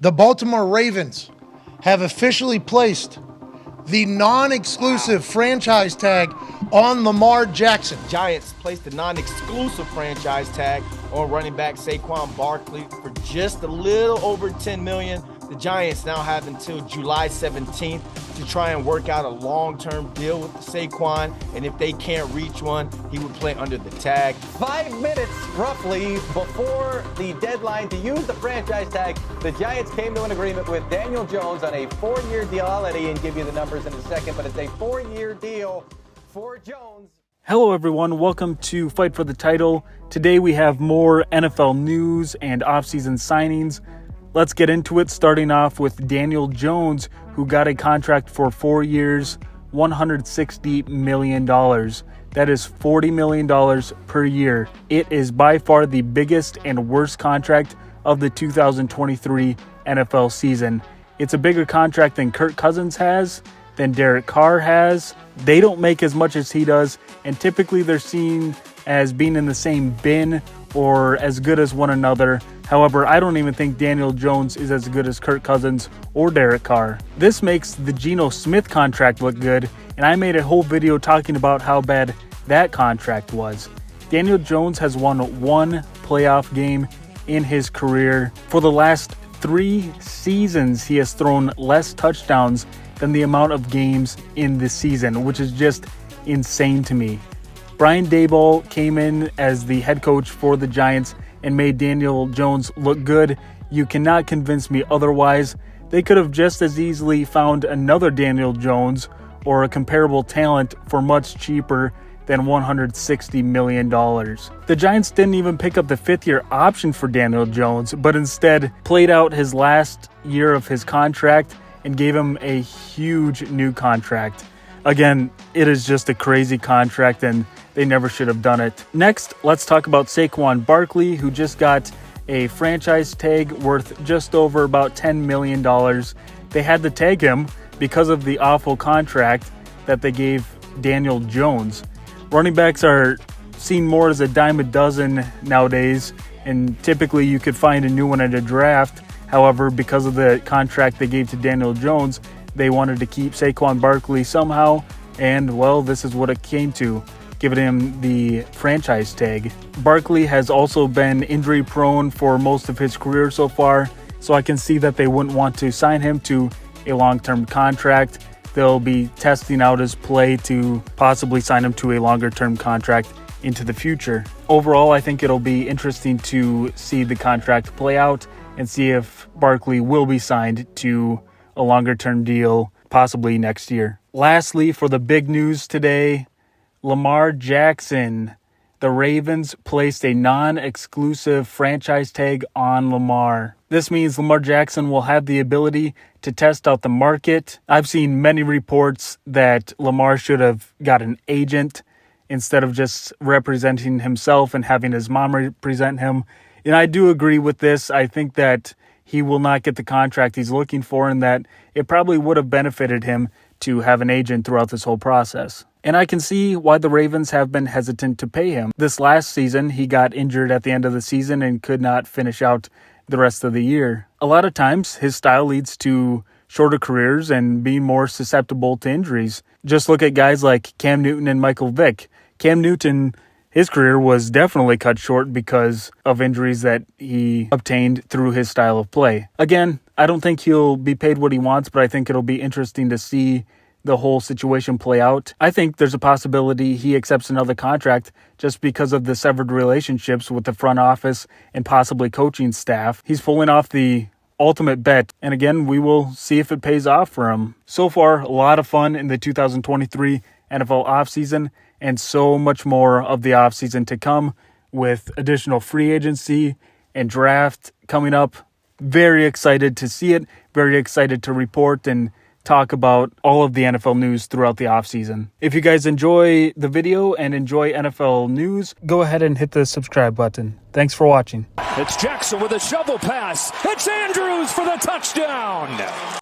The Baltimore Ravens have officially placed the non-exclusive franchise tag on Lamar Jackson. Giants placed the non-exclusive franchise tag on running back Saquon Barkley for just a little over $10 million. The Giants now have until July 17th to try and work out a long-term deal with Saquon, and if they can't reach one, he would play under the tag. 5 minutes roughly before the deadline to use the franchise tag, the Giants came to an agreement with Daniel Jones on a 4-year deal. I'll let Ian give you the numbers in a second, but it's a 4-year deal for Jones. Hello everyone, welcome to Fight for the Title. Today we have more NFL news and offseason signings. Let's get into it, starting off with Daniel Jones, who got a contract for 4 years, $160 million. That is $40 million per year. It is by far the biggest and worst contract of the 2023 NFL season. It's a bigger contract than Kirk Cousins has, than Derek Carr has. They don't make as much as he does, and typically they're seen as being in the same bin or as good as one another. However, I don't even think Daniel Jones is as good as Kirk Cousins or Derek Carr. This makes the Geno Smith contract look good, and I made a whole video talking about how bad that contract was. Daniel Jones has won one playoff game in his career. For the last 3 seasons, he has thrown less touchdowns than the amount of games in this season, which is just insane to me. Brian Daboll came in as the head coach for the Giants and made Daniel Jones look good. You cannot convince me otherwise. They could have just as easily found another Daniel Jones or a comparable talent for much cheaper than $160 million. The Giants didn't even pick up the 5th-year option for Daniel Jones, but instead played out his last year of his contract and gave him a huge new contract. Again, it is just a crazy contract, and they never should have done it. Next, let's talk about Saquon Barkley, who just got a franchise tag worth just over about $10 million. They had to tag him because of the awful contract that they gave Daniel Jones. Running backs are seen more as a dime a dozen nowadays, and typically you could find a new one at a draft. However, because of the contract they gave to Daniel Jones, they wanted to keep Saquon Barkley somehow, and well, this is what it came to, giving him the franchise tag. Barkley has also been injury prone for most of his career so far, so I can see that they wouldn't want to sign him to a long-term contract. They'll be testing out his play to possibly sign him to a longer-term contract into the future. Overall, I think it'll be interesting to see the contract play out and see if Barkley will be signed to a longer-term deal, possibly next year. Lastly, for the big news today, Lamar Jackson. The Ravens placed a non-exclusive franchise tag on Lamar. This means Lamar Jackson will have the ability to test out the market. I've seen many reports that Lamar should have got an agent instead of just representing himself and having his mom represent him. And I do agree with this. I think that he will not get the contract he's looking for, and that it probably would have benefited him to have an agent throughout this whole process. And I can see why the Ravens have been hesitant to pay him. This last season, he got injured at the end of the season and could not finish out the rest of the year. A lot of times, his style leads to shorter careers and being more susceptible to injuries. Just look at guys like Cam Newton and Michael Vick. Cam Newton, his career was definitely cut short because of injuries that he obtained through his style of play. Again, I don't think he'll be paid what he wants, but I think it'll be interesting to see the whole situation play out. I think there's a possibility he accepts another contract just because of the severed relationships with the front office and possibly coaching staff. He's pulling off the ultimate bet, and again, we will see if it pays off for him. So far, a lot of fun in the 2023 NFL offseason, and so much more of the offseason to come with additional free agency and draft coming up. Very excited to see it, very excited to report and talk about all of the NFL news throughout the offseason. If you guys enjoy the video and enjoy NFL news, go ahead and hit the subscribe button. Thanks for watching. It's Jackson with a shovel pass. It's Andrews for the touchdown.